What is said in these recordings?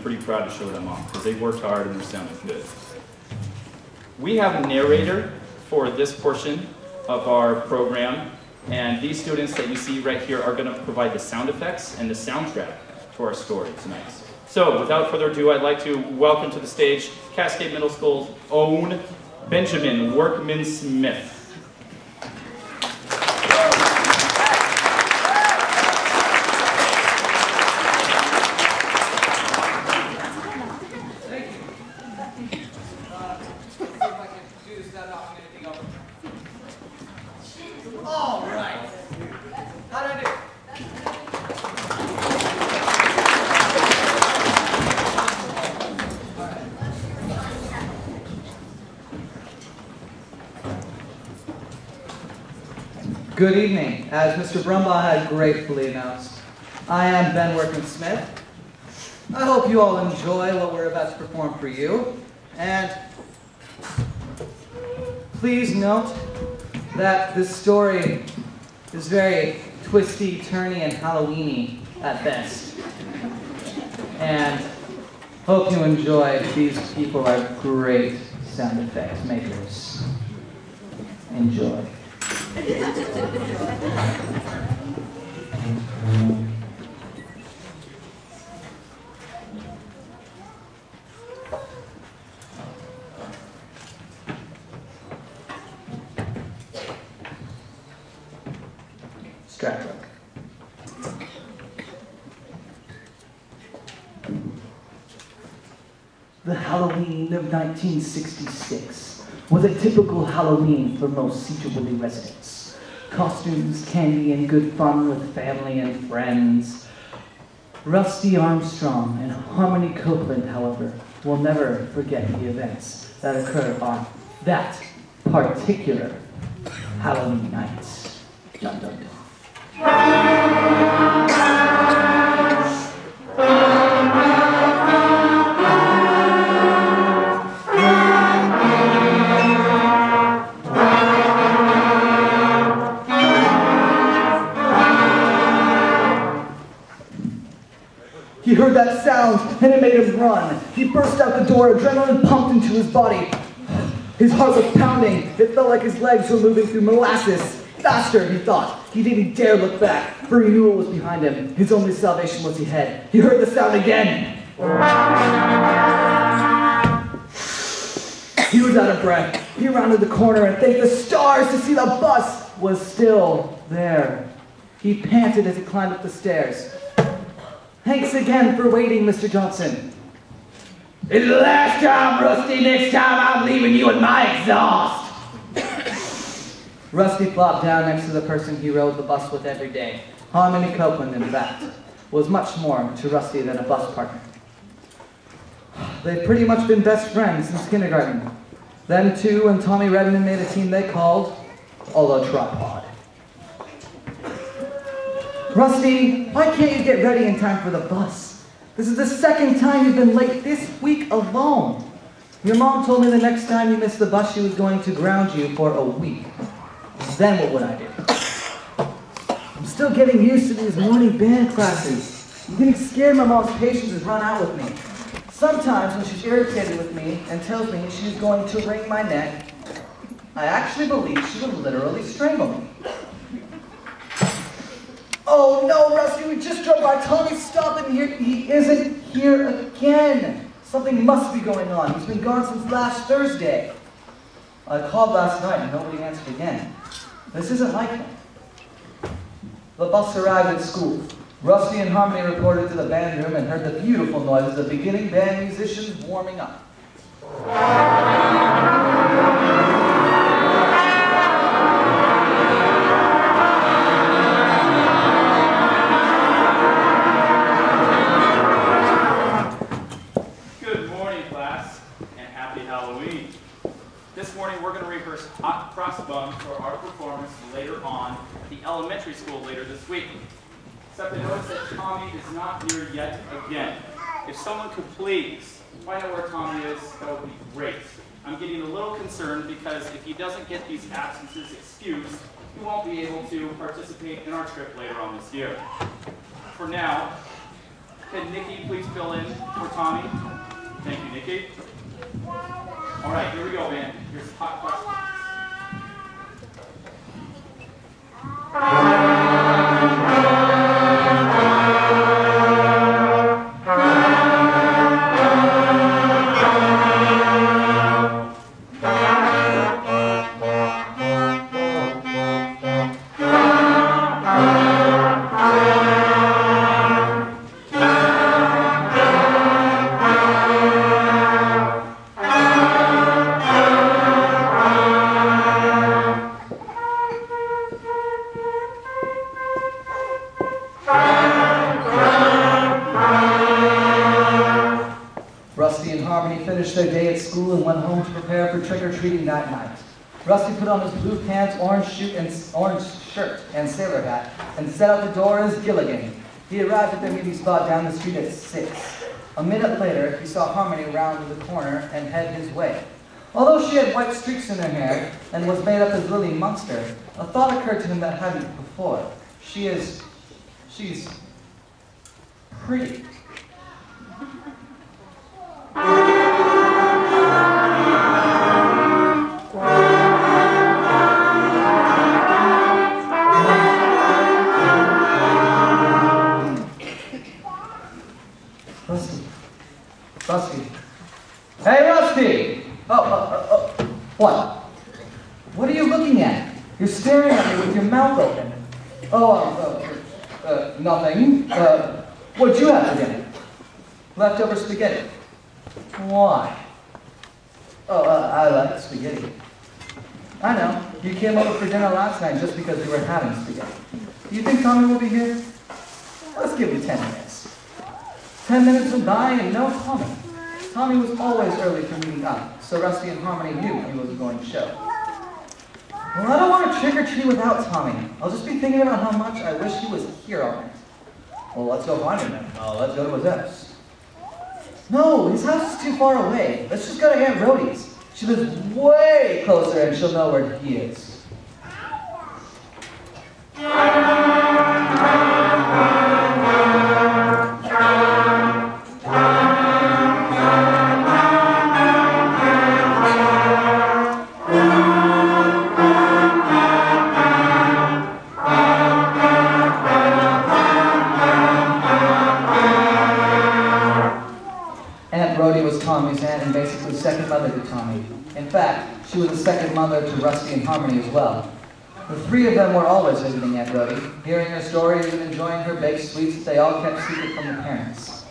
pretty proud to show them off because they worked hard and they're sounding good. We have a narrator for this portion of our program, and these students that you see right here are going to provide the sound effects and the soundtrack to our story tonight. So, without further ado, I'd like to welcome to the stage Cascade Middle School's own Benjamin Workman-Smith. Good evening. As Mr. Brumbaugh had gratefully announced, I am Ben Workman-Smith. I hope you all enjoy what we're about to perform for you. And please note that this story is very twisty, turny, and Halloween-y at best. And hope you enjoy. These people are great sound effects makers. Enjoy. Strap. The Halloween of 1966 was a typical Halloween for most Cedar residents. Costumes, candy, and good fun with family and friends. Rusty Armstrong and Harmony Copeland, however, will never forget the events that occurred on that particular Halloween night. Dun, dun, dun. He heard that sound, and it made him run. He burst out the door, adrenaline pumped into his body. His heart was pounding. It felt like his legs were moving through molasses. Faster, he thought. He didn't dare look back, for he knew what was behind him. His only salvation was ahead. He heard the sound again. He was out of breath. He rounded the corner and thanked the stars to see the bus was still there. He panted as he climbed up the stairs. Thanks again for waiting, Mr. Johnson. It's the last time, Rusty. Next time I'm leaving you in my exhaust. Rusty plopped down next to the person he rode the bus with every day. Harmony Copeland, in fact, was much more to Rusty than a bus partner. They'd pretty much been best friends since kindergarten. Them two and Tommy Redmond made a team they called Olo Tripod. Rusty, why can't you get ready in time for the bus? This is the second time you've been late this week alone. Your mom told me the next time you missed the bus, she was going to ground you for a week. Then what would I do? I'm still getting used to these morning band classes. I'm getting scared my mom's patience has run out with me. Sometimes when she's irritated with me and tells me she's going to wring my neck, I actually believe she would literally strangle me. Oh no, Rusty, we just drove by. Tommy, stop him here. He isn't here again. Something must be going on. He's been gone since last Thursday. I called last night and nobody answered again. This isn't like him. The bus arrived at school. Rusty and Harmony reported to the band room and heard the beautiful noises of beginning band musicians warming up. Good morning, class, and happy Halloween. This morning we're going to rehearse Hot Cross Bun for our performance later on at the elementary school later this week. Except I notice that Tommy is not here yet again. If someone could please find out where Tommy is, that would be great. I'm getting a little concerned because if he doesn't get these absences excused, he won't be able to participate in our trip later on this year. For now, Can Nikki please fill in for Tommy? Thank you, Nikki. All right, here we go, man. Here's hot cross. Their day at school and went home to prepare for trick-or-treating that night. Rusty put on his blue pants, orange shirt, and sailor hat, and set out the door as Gilligan. He arrived at their meeting spot down the street at 6. A minute later, he saw Harmony round the corner and head his way. Although she had white streaks in her hair and was made up as Lily Munster, a thought occurred to him that hadn't before. She's pretty. Rusty. Hey, Rusty! Oh, what? What are you looking at? You're staring at me with your mouth open. Nothing. What'd you have for dinner? Leftover spaghetti. Why? I like spaghetti. I know. You came over for dinner last night just because we were having spaghetti. Do you think Tommy will be here? Let's give you 10 minutes. 10 minutes went by and no Tommy. Tommy was always early for meeting up, so Rusty and Harmony knew he was going to show. Well, I don't want to trick-or-treat without Tommy. I'll just be thinking about how much I wish he was here all night. Well, let's go find him then. Let's go to his house. No, his house is too far away. Let's just go to Aunt Rhodey's. She lives way closer and she'll know where he is. Tommy's aunt and basically second mother to Tommy. In fact, she was a second mother to Rusty and Harmony as well. The three of them were always visiting Aunt Rhodey, hearing her stories and enjoying her baked sweets that they all kept secret from the parents.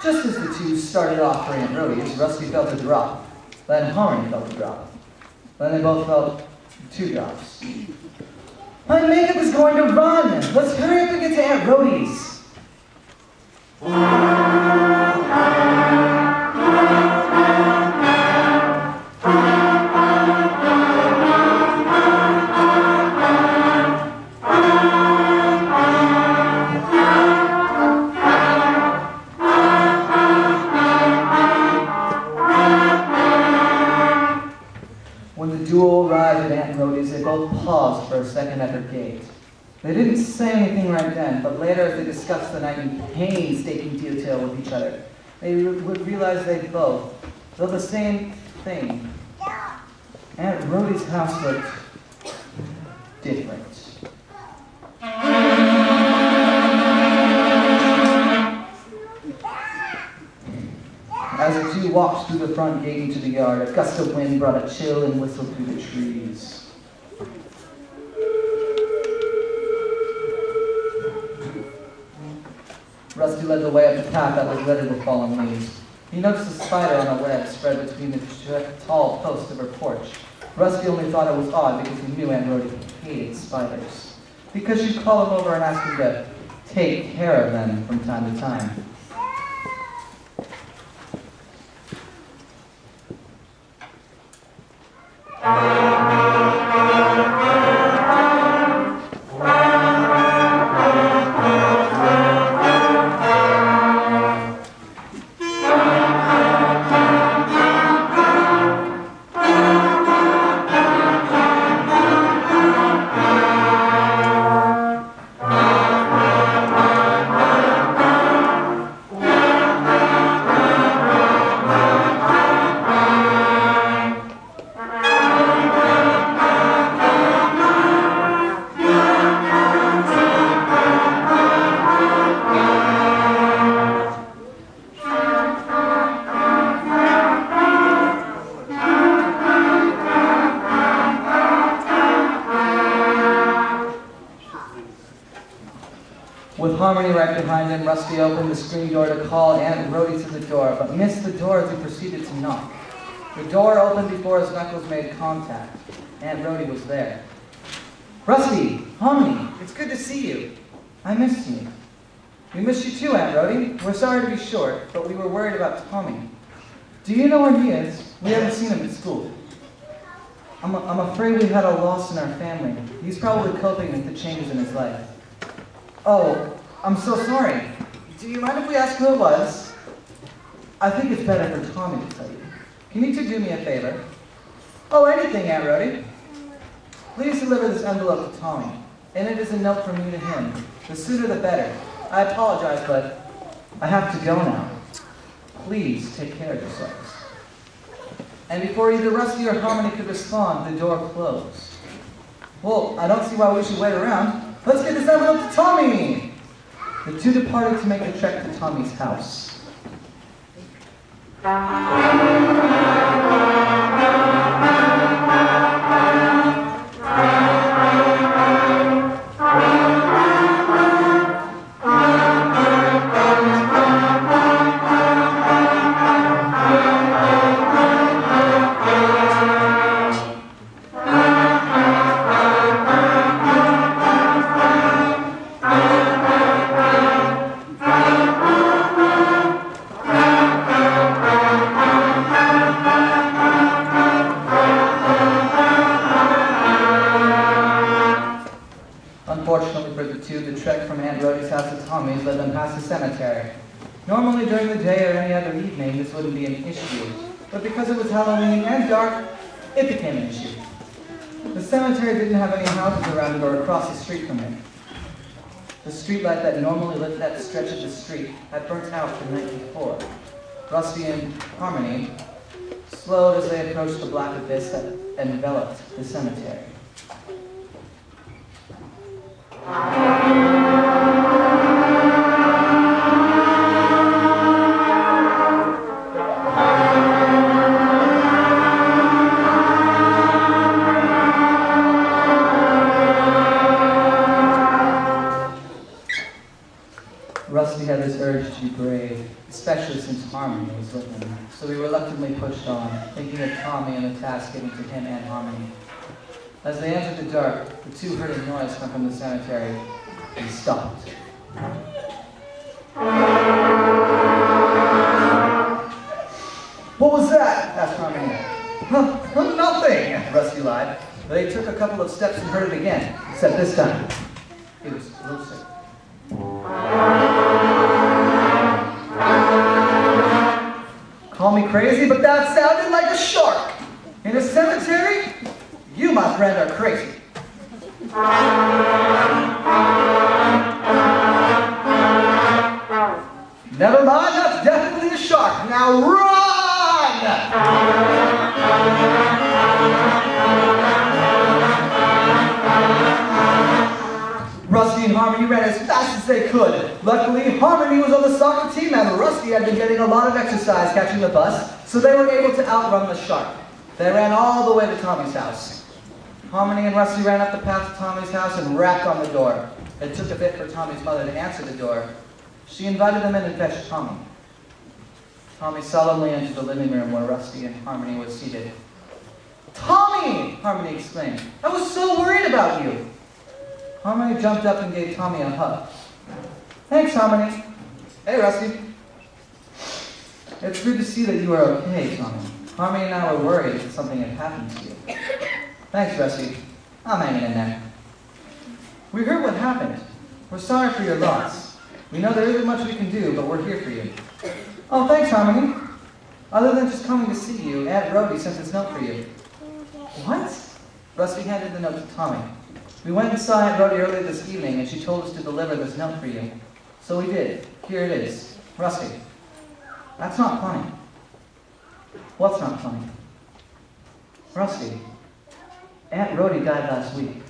Just as the two started off for Aunt Rhodey's, Rusty felt a drop. Then Harmony felt a drop. Then they both felt 2 drops. My makeup is going to run! Let's hurry up and get to Aunt Rhodey's! Paused for a second at her gate. They didn't say anything right then, but later as they discussed the night in painstaking detail with each other, they would realize they both, though the same thing. Aunt Rhodey's house looked different. As the two walked through the front gate into the yard, a gust of wind brought a chill and whistle through the trees. Rusty led the way up the path that was littered with fallen leaves. He noticed a spider on a web spread between the tall posts of her porch. Rusty only thought it was odd because he knew Aunt Rhodey hated spiders. Because she'd call him over and ask him to take care of them from time to time. Harmony right behind him, Rusty opened the screen door to call Aunt Rhody to the door, but missed the door as he proceeded to knock. The door opened before his knuckles made contact. Aunt Rhody was there. Rusty, Harmony, it's good to see you. I missed you. We missed you too, Aunt Rhody. We're sorry to be short, but we were worried about Tommy. Do you know where he is? We haven't seen him at school. I'm afraid we had a loss in our family. He's probably coping with the changes in his life. Oh, I'm so sorry. Do you mind if we ask who it was? I think it's better for Tommy to tell you. Can you two do me a favor? Oh, anything, Aunt Rhody. Please deliver this envelope to Tommy. And it is a note from me to him. The sooner the better. I apologize, but I have to go now. Please take care of yourselves. And before either Rusty or Harmony could respond, the door closed. Well, I don't see why we should wait around. Let's get this envelope to Tommy! The two departed to make the trek to Tommy's house. Unfortunately for the two, the trek from Aunt Rhody's house to Tommy's led them past the cemetery. Normally during the day or any other evening, this wouldn't be an issue. But because it was Halloween and dark, it became an issue. The cemetery didn't have any houses around it or across the street from it. The streetlight that normally lit that stretch of the street had burnt out the night before. Rusty and Harmony slowed as they approached the black abyss that enveloped the cemetery. Rusty had this urge to be brave, especially since Harmony was with him, so he reluctantly pushed on, thinking of Tommy and the task given to him and Harmony. As they entered the dark, the two heard a noise come from the cemetery and stopped. What was that? Asked Harmony. Nothing, Rusty lied. They took a couple of steps and heard it again, except this time it was closer. Call me crazy, but that sounded like a shark. In a cemetery? You, my friend, are crazy. Never mind, that's definitely a shark. Now run! Rusty and Harmony ran as fast as they could. Luckily, Harmony was on the soccer team and Rusty had been getting a lot of exercise catching the bus, so they were able to outrun the shark. They ran all the way to Tommy's house. Harmony and Rusty ran up the path to Tommy's house and rapped on the door. It took a bit for Tommy's mother to answer the door. She invited them in and fetched Tommy. Tommy solemnly entered the living room where Rusty and Harmony were seated. Tommy! Harmony exclaimed. I was so worried about you. Harmony jumped up and gave Tommy a hug. Thanks, Harmony. Hey, Rusty. It's good to see that you are okay, Tommy. Harmony and I were worried that something had happened to you. Thanks, Rusty. I'm hanging in there. We heard what happened. We're sorry for your loss. We know there isn't much we can do, but we're here for you. Oh, thanks, Harmony. Other than just coming to see you, Aunt Rhody sent this note for you. What? Rusty handed the note to Tommy. We went and saw Aunt Rhody earlier this evening, and she told us to deliver this note for you. So we did. Here it is. Rusty. That's not funny. What's not funny? Rusty, Aunt Rhody died last week.